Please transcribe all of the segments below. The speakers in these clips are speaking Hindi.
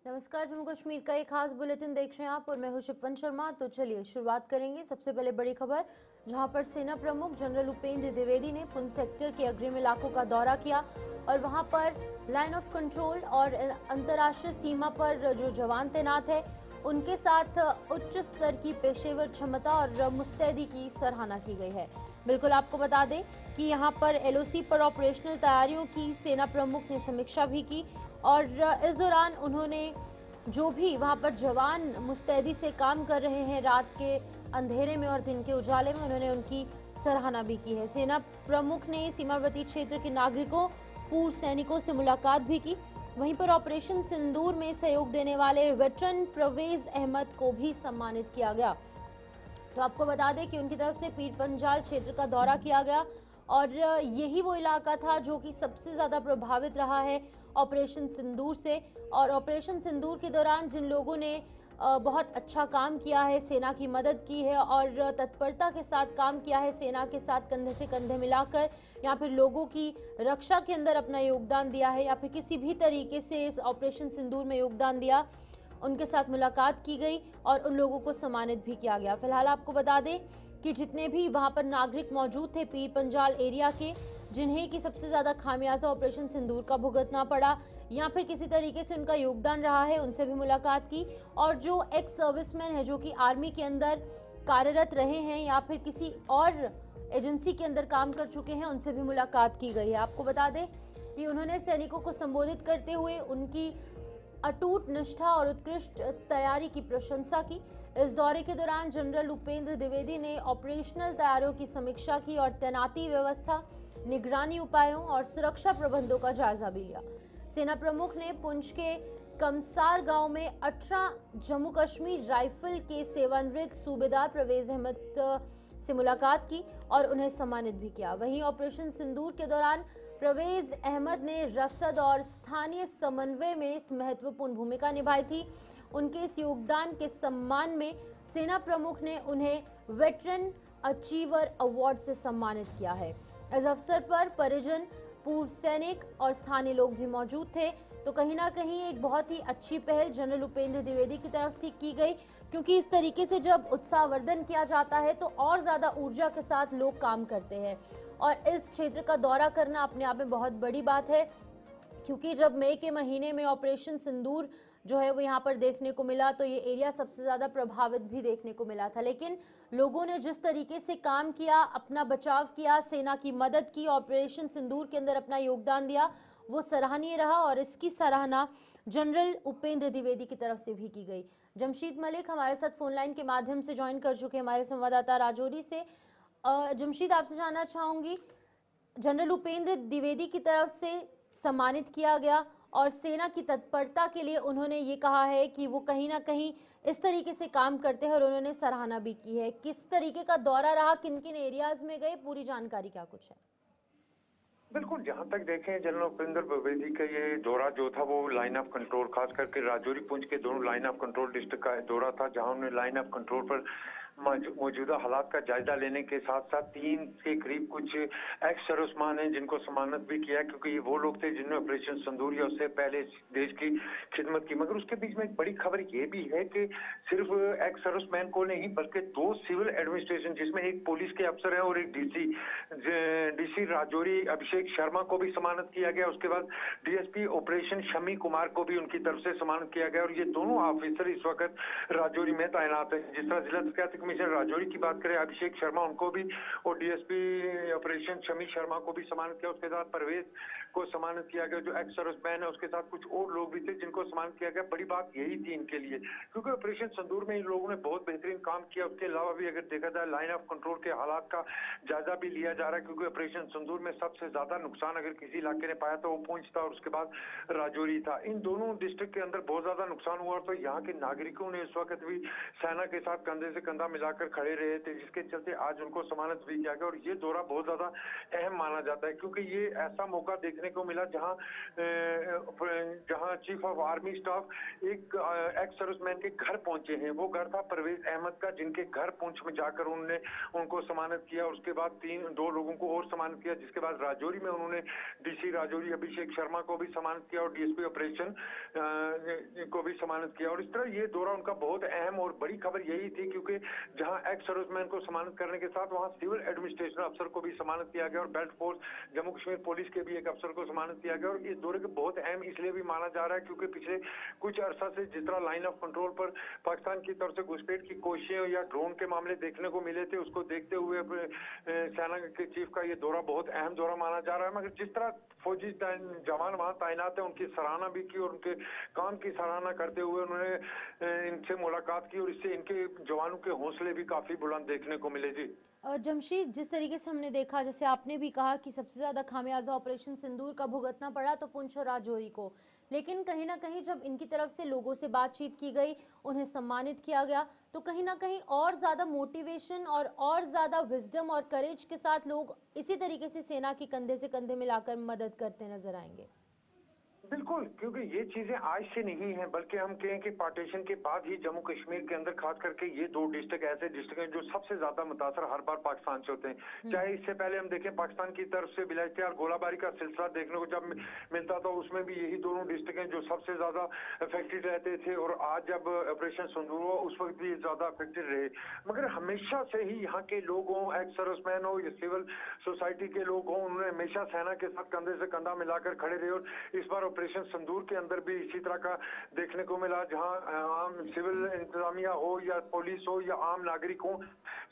नमस्कार। जम्मू कश्मीर का एक खास बुलेटिन देख रहे हैं आप और मैं हूं शिपवन शर्मा। तो चलिए शुरुआत करेंगे। सबसे पहले बड़ी खबर, जहां पर सेना प्रमुख जनरल उपेंद्र द्विवेदी ने पुंछ सेक्टर के अग्रिम इलाकों का दौरा किया और वहां पर लाइन ऑफ कंट्रोल और अंतर्राष्ट्रीय सीमा पर जो जवान तैनात है उनके साथ उच्च स्तर की पेशेवर क्षमता और मुस्तैदी की सराहना की गई है। बिल्कुल आपको बता दें कि यहाँ पर एलओसी पर ऑपरेशनल तैयारियों की सेना प्रमुख ने समीक्षा भी की और इस दौरान उन्होंने जो भी वहां पर जवान मुस्तैदी से काम कर रहे हैं रात के अंधेरे में और दिन के उजाले में, उन्होंने उनकी सराहना भी की है। सेना प्रमुख ने सीमावर्ती क्षेत्र के नागरिकों, पूर्व सैनिकों से मुलाकात भी की। वहीं पर ऑपरेशन सिंदूर में सहयोग देने वाले वेटरन परवेज अहमद को भी सम्मानित किया गया। तो आपको बता दें कि उनकी तरफ से पीर पंजाल क्षेत्र का दौरा किया गया और यही वो इलाका था जो कि सबसे ज्यादा प्रभावित रहा है ऑपरेशन सिंदूर से। और ऑपरेशन सिंदूर के दौरान जिन लोगों ने बहुत अच्छा काम किया है, सेना की मदद की है और तत्परता के साथ काम किया है, सेना के साथ कंधे से कंधे मिलाकर या फिर लोगों की रक्षा के अंदर अपना योगदान दिया है या फिर किसी भी तरीके से इस ऑपरेशन सिंदूर में योगदान दिया, उनके साथ मुलाकात की गई और उन लोगों को सम्मानित भी किया गया। फिलहाल आपको बता दें कि जितने भी वहां पर नागरिक मौजूद थे पीर पंजाल एरिया के, जिन्हें कि सबसे ज्यादा खामियाजा ऑपरेशन सिंदूर का भुगतना पड़ा या फिर किसी तरीके से उनका योगदान रहा है, उनसे भी मुलाकात की। और जो एक्स सर्विसमैन है जो कि आर्मी के अंदर कार्यरत रहे हैं या फिर किसी और एजेंसी के अंदर काम कर चुके हैं, उनसे भी मुलाकात की गई है। आपको बता दें कि उन्होंने सैनिकों को संबोधित करते हुए उनकी अटूट निष्ठा और उत्कृष्ट तैयारी की प्रशंसा की। इस दौरे के दौरान जनरल उपेंद्र द्विवेदी ने ऑपरेशनल तैयारियों की समीक्षा की और तैनाती व्यवस्था, निगरानी उपायों और सुरक्षा प्रबंधों का जायजा भी लिया। सेना प्रमुख ने पुंछ के कमसार गांव में 18 जम्मू कश्मीर राइफल के सेवानिवृत्त सूबेदार परवेज अहमद से मुलाकात की और उन्हें सम्मानित भी किया। वहीं ऑपरेशन सिंदूर के दौरान परवेज अहमद ने रसद और स्थानीय समन्वय में महत्वपूर्ण भूमिका निभाई थी। उनके इस योगदान के सम्मान में सेना प्रमुख ने उन्हें वेटरन अचीवर अवार्ड से सम्मानित किया है। इस अवसर पर परिजन, पूर्व सैनिक और स्थानीय लोग भी मौजूद थे। तो कहीं ना कहीं एक बहुत ही अच्छी पहल जनरल उपेंद्र द्विवेदी की तरफ से की गई, क्योंकि इस तरीके से जब उत्साहवर्धन किया जाता है तो और ज्यादा ऊर्जा के साथ लोग काम करते हैं। और इस क्षेत्र का दौरा करना अपने आप में बहुत बड़ी बात है, क्योंकि जब मई के महीने में ऑपरेशन सिंदूर जो है वो यहाँ पर देखने को मिला तो ये एरिया सबसे ज्यादा प्रभावित भी देखने को मिला था। लेकिन लोगों ने जिस तरीके से काम किया, अपना बचाव किया, सेना की मदद की, ऑपरेशन सिंदूर के अंदर अपना योगदान दिया, वो सराहनीय रहा और इसकी सराहना जनरल उपेंद्र द्विवेदी की तरफ से भी की गई। जमशीद मलिक हमारे साथ फोन लाइन के माध्यम से ज्वाइन कर चुके हमारे संवाददाता राजौरी से। जमशीद, आपसे जानना चाहूंगी, जनरल उपेंद्र द्विवेदी की तरफ से सम्मानित किया गया और सेना की तत्परता के लिए उन्होंने ये कहा है कि वो कहीं ना कहीं इस तरीके से काम करते हैं और उन्होंने सराहना भी की है। किस तरीके का दौरा रहा, किन किन एरियाज में गए, पूरी जानकारी क्या कुछ है? बिल्कुल, जहां तक देखें जनरल उपेंद्र द्विवेदी का ये दौरा जो था वो लाइन ऑफ कंट्रोल, खास करके राजौरी पुंछ के दोनों लाइन ऑफ कंट्रोल डिस्ट्रिक्ट का दौरा था, जहां उन्होंने लाइन ऑफ कंट्रोल पर मौजूदा हालात का जायजा लेने के साथ साथ 3 के करीब कुछ एक्स सर्विसमैन हैं जिनको सम्मानित भी किया, क्योंकि ये वो लोग थे जिन्होंने ऑपरेशन सिंदूर या उससे पहले देश की खिदमत की। मगर उसके बीच में एक बड़ी खबर ये भी है कि सिर्फ एक्स सर्विसमैन को नहीं बल्कि 2 सिविल एडमिनिस्ट्रेशन, जिसमें एक पुलिस के अफसर है और एक डीसी राजौरी अभिषेक शर्मा को भी सम्मानित किया गया। उसके बाद डीएसपी ऑपरेशन शमी कुमार को भी उनकी तरफ से सम्मानित किया गया और ये दोनों ऑफिसर इस वक्त राजौरी में तैनात है। जिस तरह जिला शिकायत कमिश्नर राजौरी की बात करें, अभिषेक शर्मा उनको भी और डीएसपी ऑपरेशन शमी शर्मा को भी सम्मानित किया। उसके साथ परवेज को सम्मानित किया गया जो एक्स सर्विसमैन है। उसके साथ कुछ और लोग भी थे जिनको सम्मानित किया गया। बड़ी बात यही थी इनके लिए, क्योंकि ऑपरेशन सिंदूर में इन लोगों ने बहुत बेहतरीन काम किया। उसके अलावा भी अगर देखा जाए लाइन ऑफ कंट्रोल के हालात का जायजा भी लिया जा रहा है, क्योंकि ऑपरेशन सिंदूर में सबसे ज्यादा नुकसान अगर किसी इलाके ने पाया तो वो पुंछ था और उसके बाद राजौरी था। इन दोनों डिस्ट्रिक्ट के अंदर बहुत ज्यादा नुकसान हुआ, तो यहाँ के नागरिकों ने इस वक्त भी सेना के साथ कंधे से कंधा मिलाकर खड़े रहे थे, जिसके चलते आज उनको सम्मानित भी किया गया। और ये दौरा बहुत ज्यादा अहम माना जाता है, क्योंकि ये ऐसा मौका देखने देखने को मिला, जहां चीफ ऑफ आर्मी स्टाफ एक एक्स सर्विसमैन के घर पहुंचे हैं। वो घर था परवेज अहमद का, जिनके घर पुंछ में जाकर उन्होंने उनको सम्मानित किया। उसके बाद दो लोगों को और सम्मानित किया, जिसके बाद राजौरी में उन्होंने डीसी राजौरी अभिषेक शर्मा को भी सम्मानित किया और डीएसपी ऑपरेशन को भी सम्मानित किया। और इस तरह ये दौरा उनका बहुत अहम और बड़ी खबर यही थी, क्योंकि जहां एक्स सर्विसमैन को सम्मानित करने के साथ वहां सिविल एडमिनिस्ट्रेशन अफसर को भी सम्मानित किया गया और belt force Jammu Kashmir police के भी एक अफसर को सम्मानित किया गया। और इस दौरे को बहुत अहम इसलिए भी माना जा रहा है क्योंकि पिछले कुछ अरसा से जिस तरह लाइन ऑफ कंट्रोल पर पाकिस्तान की तरफ से घुसपैठ की कोशिशें या ड्रोन के मामले देखने को मिले थे, उसको देखते हुए सेना के चीफ का ये दौरा बहुत अहम दौरा माना जा रहा है। मगर जिस तरह फौजी जवान वहां तैनात है, उनकी सराहना भी की और उनके काम की सराहना करते हुए उन्होंने इनसे मुलाकात की और इससे इनके जवानों के हौसले भी काफी बुलंद देखने को मिले। जी जमशीद, जिस तरीके से हमने देखा, जैसे आपने भी कहा कि सबसे ज्यादा खामियाजा ऑपरेशन सिंदूर का भुगतना पड़ा तो पुंछ और राजौरी को, लेकिन कहीं ना कहीं जब इनकी तरफ से लोगों से बातचीत की गई, उन्हें सम्मानित किया गया, तो कहीं ना कहीं और ज्यादा मोटिवेशन और ज्यादा विजडम और करेज के साथ लोग इसी तरीके से सेना की कंधे से कंधे मिलाकर मदद करते नजर आएंगे। बिल्कुल, क्योंकि ये चीजें आज से नहीं है, बल्कि हम कहें कि पार्टीशन के बाद ही जम्मू कश्मीर के अंदर खास करके ये दो डिस्ट्रिक्ट ऐसे डिस्ट्रिक्ट हैं जो सबसे ज्यादा मुतासर हर बार पाकिस्तान से होते हैं। चाहे इससे पहले हम देखें पाकिस्तान की तरफ से बिलाश्तियार गोलाबारी का सिलसिला देखने को जब मिलता था, उसमें भी यही दोनों डिस्ट्रिक्ट हैं जो सबसे ज्यादा अफेक्टेड रहते थे। और आज जब ऑपरेशन सिंदूर हुआ उस वक्त भी ज्यादा अफेक्टेड रहे। मगर हमेशा से ही यहाँ के लोग हों, एक्स सर्विसमैन हो या सिविल सोसाइटी के लोग हों, उन्होंने हमेशा सेना के साथ कंधे से कंधा मिलाकर खड़े रहे। और इस बार ऑपरेशन सिंदूर के अंदर भी इसी तरह का देखने को मिला, जहां आम सिविल इंतजामिया हो या पुलिस हो या आम नागरिक हो,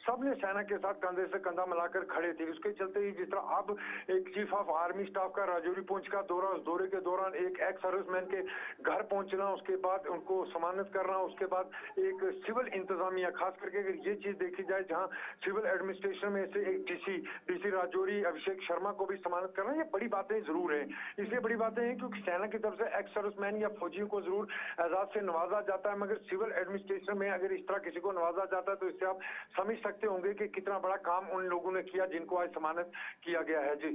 सबने सेना के साथ कंधे से कंधा मिलाकर खड़े थे। उसके चलते ही जिस तरह अब एक चीफ ऑफ आर्मी स्टाफ का राजौरी पुंछ का दौरा, उस दौरे के दौरान एक एक्स सर्विसमैन के घर पहुंचना, उसके बाद उनको सम्मानित करना, उसके बाद एक सिविल इंतजामिया, खास करके अगर ये चीज देखी जाए जहां सिविल एडमिनिस्ट्रेशन में से एक डीसी राजौरी अभिषेक शर्मा को भी सम्मानित करना, ये बड़ी बातें जरूर है। इसलिए बड़ी बातें हैं क्योंकि सेना की तरफ से एक्स सर्विसमैन या फौजियों को जरूर एजाज से नवाजा जाता है, मगर सिविल एडमिनिस्ट्रेशन में अगर इस तरह किसी को नवाजा जाता है तो इससे आप समझ सकते होंगे कि कितना बड़ा काम उन लोगों ने किया जिनको आज सम्मानित किया गया है। जी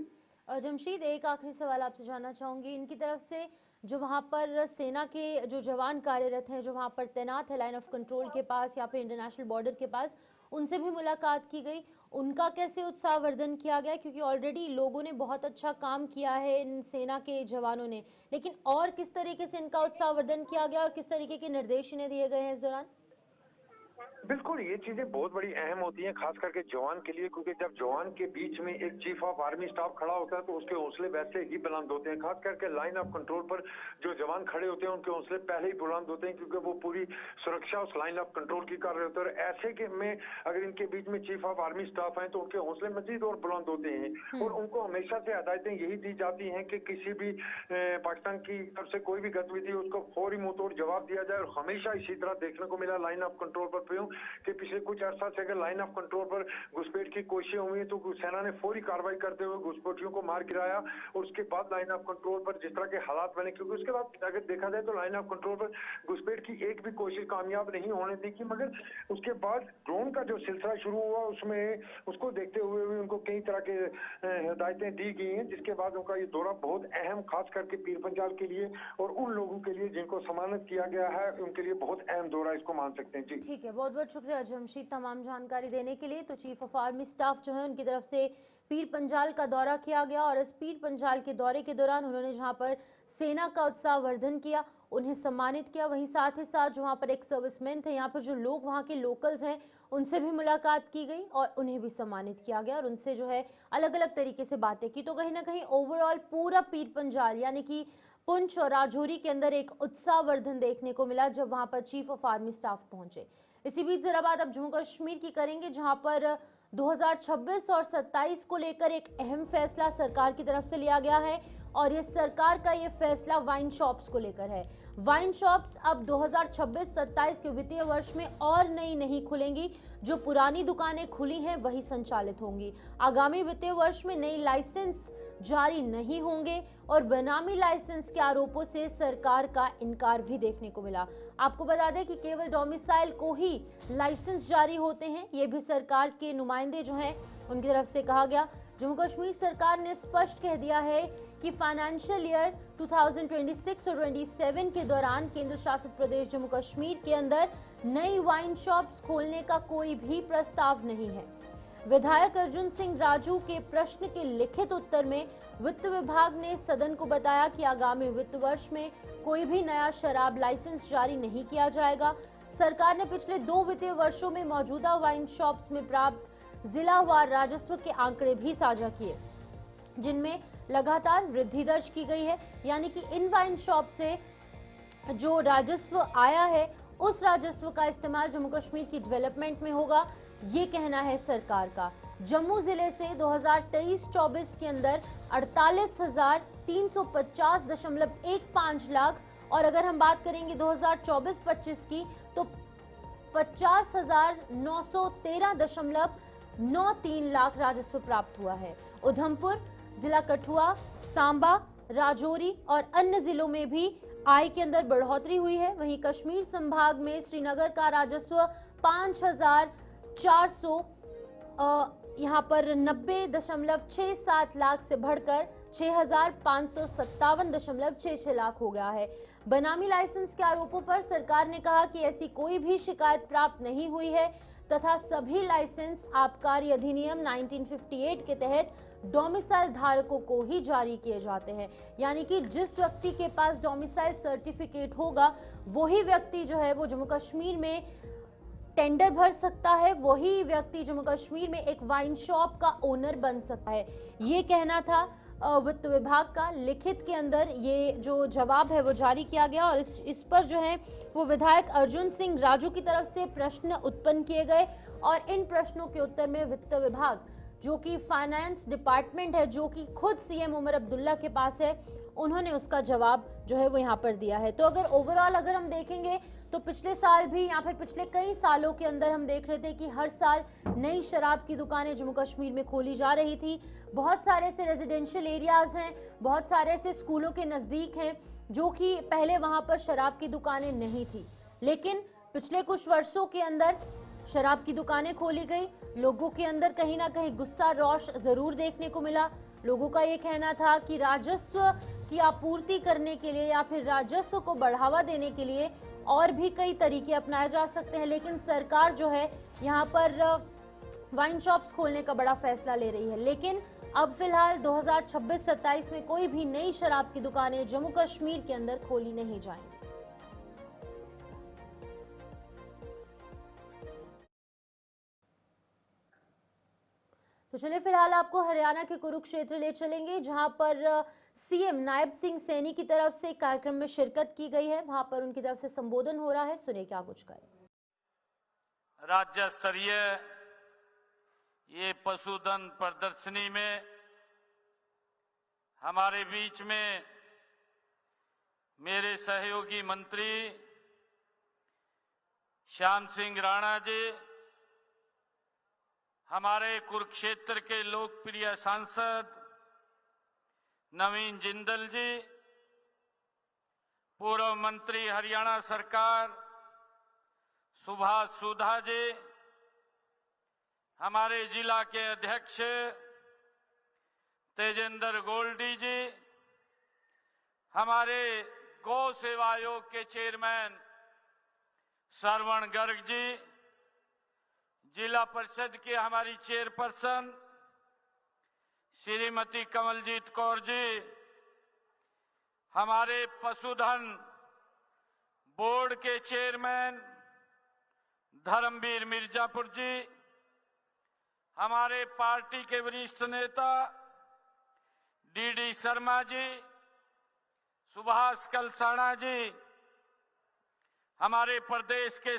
जमशीद, एक आखिरी सवाल आपसे जानना चाहूंगी, इनकी तरफ से जो वहाँ पर सेना के जो जवान कार्यरत हैं, जो वहाँ पर तैनात है लाइन ऑफ कंट्रोल के पास या फिर इंटरनेशनल बॉर्डर के पास, उनसे भी मुलाकात की गई, उनका कैसे उत्साहवर्धन किया गया? क्योंकि ऑलरेडी लोगों ने बहुत अच्छा काम किया है इन सेना के जवानों ने, लेकिन और किस तरीके से इनका उत्साहवर्धन किया गया और किस तरीके के निर्देश इन्हें दिए गए हैं इस दौरान? बिल्कुल, ये चीजें बहुत बड़ी अहम होती हैं खास करके जवान के लिए, क्योंकि जब जवान के बीच में एक चीफ ऑफ आर्मी स्टाफ खड़ा होता है तो उसके हौसले वैसे ही बुलंद होते हैं। खास करके लाइन ऑफ कंट्रोल पर जो जवान खड़े होते हैं उनके हौसले पहले ही बुलंद होते हैं, क्योंकि वो पूरी सुरक्षा उस लाइन ऑफ कंट्रोल की कर रहे होते हैं। और ऐसे के में अगर इनके बीच में चीफ ऑफ आर्मी स्टाफ है तो उनके हौसले मजीद और बुलंद होते हैं। और उनको हमेशा से हिदायतें यही दी जाती हैं कि किसी भी पाकिस्तान की तरफ से कोई भी गतिविधि उसको फौरी मुंहतोड़ जवाब दिया जाए। और हमेशा इसी तरह देखने को मिला लाइन ऑफ कंट्रोल पर कि पिछले कुछ अर्सा से अगर लाइन ऑफ कंट्रोल पर घुसपैठ की कोशिशें हुई तो सेना ने फौरी कार्रवाई करते हुए घुसपैठियों को मार गिराया। और उसके बाद लाइन ऑफ कंट्रोल पर जिस तरह के हालात बने, क्योंकि उसके बाद अगर देखा जाए तो लाइन ऑफ कंट्रोल पर घुसपैठ की एक भी कोशिश कामयाब नहीं होने दी कि, मगर उसके बाद ड्रोन का जो सिलसिला शुरू हुआ उसमें उसको देखते हुए भी उनको कई तरह के हिदायतें दी गई हैं, जिसके बाद उनका ये दौरा बहुत अहम खास करके पीर पंजाल के लिए और उन लोगों के लिए जिनको सम्मानित किया गया है उनके लिए बहुत अहम दौरा इसको मान सकते हैं। जी ठीक है, बहुत बहुत शुक्रिया जमशीद तमाम जानकारी देने के लिए। तो चीफ ऑफ आर्मी स्टाफ जो है उनकी तरफ से पीर पंजाल का दौरा किया गया और इस पीर पंजाल के दौरे के दौरान उन्होंने जहां पर सेना का उत्साहवर्धन किया, उन्हें सम्मानित किया, वहीं साथ ही साथ जो वहाँ पर एक सर्विसमैन थे, यहाँ पर जो लोग वहाँ के लोकल्स हैं उनसे भी मुलाकात की गई और उन्हें भी सम्मानित किया गया और उनसे जो है अलग अलग तरीके से बातें की। तो कहीं ना कहीं ओवरऑल पूरा पीर पंजाल यानी कि पुंछ और राजौरी के अंदर एक उत्साहवर्धन देखने को मिला जब वहाँ पर चीफ ऑफ आर्मी स्टाफ पहुंचे। इसी बीच जरा बात अब जम्मू कश्मीर की करेंगे, जहां पर 2026 और 27 को लेकर एक अहम फैसला सरकार की तरफ से लिया गया है और ये सरकार का ये फैसला वाइन शॉप्स को लेकर है। वाइन शॉप्स अब 2026-27 के वित्तीय वर्ष में और नई नहीं खुलेंगी, जो पुरानी दुकानें खुली हैं वही संचालित होंगी। आगामी वित्तीय वर्ष में नई लाइसेंस जारी नहीं होंगे और बेनामी लाइसेंस के आरोपों से सरकार का इनकार भी देखने को मिला। आपको बता दें कि केवल डोमिसाइल को ही लाइसेंस जारी होते हैं, ये भी सरकार के नुमाइंदे जो हैं उनकी तरफ से कहा गया। जम्मू कश्मीर सरकार ने स्पष्ट कह दिया है कि फाइनेंशियल ईयर 2026 और 27 के दौरान केंद्र शासित प्रदेश जम्मू कश्मीर के अंदर नई वाइन शॉप्स खोलने का कोई भी प्रस्ताव नहीं है। विधायक अर्जुन सिंह राजू के प्रश्न के लिखित उत्तर में वित्त विभाग ने सदन को बताया कि आगामी वित्त वर्ष में कोई भी नया शराब लाइसेंस जारी नहीं किया जाएगा। सरकार ने पिछले 2 वित्तीय वर्षों में मौजूदा वाइन शॉप्स में प्राप्त जिलावार राजस्व के आंकड़े भी साझा किए, जिनमें लगातार वृद्धि दर्ज की गई है। यानी कि इन वाइन शॉप से जो राजस्व आया है उस राजस्व का इस्तेमाल जम्मू कश्मीर की डेवलपमेंट में होगा, ये कहना है सरकार का। जम्मू जिले से 2023-24 के अंदर 48,350.15 लाख और अगर हम बात करेंगे 2024-25 की तो 50,913.93 लाख राजस्व प्राप्त हुआ है। उधमपुर, जिला कठुआ, सांबा, राजौरी और अन्य जिलों में भी आय के अंदर बढ़ोतरी हुई है। वहीं कश्मीर संभाग में श्रीनगर का राजस्व 5,400 यहाँ पर 90.67 लाख से बढ़कर 6,557.66 लाख हो गया है। बेनामी लाइसेंस के आरोपों पर सरकार ने कहा कि ऐसी कोई भी शिकायत प्राप्त नहीं हुई है तथा सभी लाइसेंस आबकारी अधिनियम 1958 के तहत डोमिसाइल धारकों को ही जारी किए जाते हैं। यानी कि जिस व्यक्ति के पास डोमिसाइल सर्टिफिकेट होगा वही व्यक्ति जो है वो जम्मू कश्मीर में टेंडर भर सकता है, वही व्यक्ति जम्मू कश्मीर में एक वाइन शॉप का ओनर बन सकता है। ये कहना था वित्त विभाग का। लिखित के अंदर ये जो जवाब है वो जारी किया गया और इस पर जो है वो विधायक अर्जुन सिंह राजू की तरफ से प्रश्न उत्पन्न किए गए और इन प्रश्नों के उत्तर में वित्त विभाग जो कि फाइनेंस डिपार्टमेंट है, जो कि खुद सीएम उमर अब्दुल्ला के पास है, उन्होंने उसका जवाब जो है वो यहाँ पर दिया है। तो अगर ओवरऑल अगर हम देखेंगे तो पिछले साल भी या फिर पिछले कई सालों के अंदर हम देख रहे थे कि हर साल नई शराब की दुकानें जम्मू कश्मीर में खोली जा रही थी। बहुत सारे ऐसे रेजिडेंशियल एरियाज हैं, बहुत सारे ऐसे स्कूलों के नजदीक हैं जो कि पहले वहां पर शराब की दुकानें नहीं थी, लेकिन पिछले कुछ वर्षों के अंदर शराब की दुकानें खोली गई। लोगों के अंदर कहीं ना कहीं गुस्सा रोष जरूर देखने को मिला। लोगों का ये कहना था कि राजस्व की आपूर्ति करने के लिए या फिर राजस्व को बढ़ावा देने के लिए और भी कई तरीके अपनाए जा सकते हैं, लेकिन सरकार जो है यहाँ पर वाइन शॉप्स खोलने का बड़ा फैसला ले रही है। लेकिन अब फिलहाल 2026-27 में कोई भी नई शराब की दुकानें जम्मू कश्मीर के अंदर खोली नहीं जाएंगी। तो चलिए फिलहाल आपको हरियाणा के कुरुक्षेत्र ले चलेंगे, जहां पर सीएम नायब सिंह सैनी की तरफ से कार्यक्रम में शिरकत की गई है। वहां पर उनकी तरफ से संबोधन हो रहा है, सुनिए क्या कुछ करें। राज्य स्तरीय ये पशुधन प्रदर्शनी में हमारे बीच में मेरे सहयोगी मंत्री श्याम सिंह राणा जी, हमारे कुरुक्षेत्र के लोकप्रिय सांसद नवीन जिंदल जी, पूर्व मंत्री हरियाणा सरकार सुभाष सुधा जी, हमारे जिला के अध्यक्ष तेजेंद्र गोल्डी जी, हमारे गौ सेवा आयोग के चेयरमैन श्रवण गर्ग जी, जिला परिषद की हमारी चेयरपर्सन श्रीमती कमलजीत कौर जी, हमारे पशुधन बोर्ड के चेयरमैन धर्मवीर मिर्जापुर जी, हमारे पार्टी के वरिष्ठ नेता डीडी शर्मा जी, सुभाष कलसाणा जी, हमारे प्रदेश के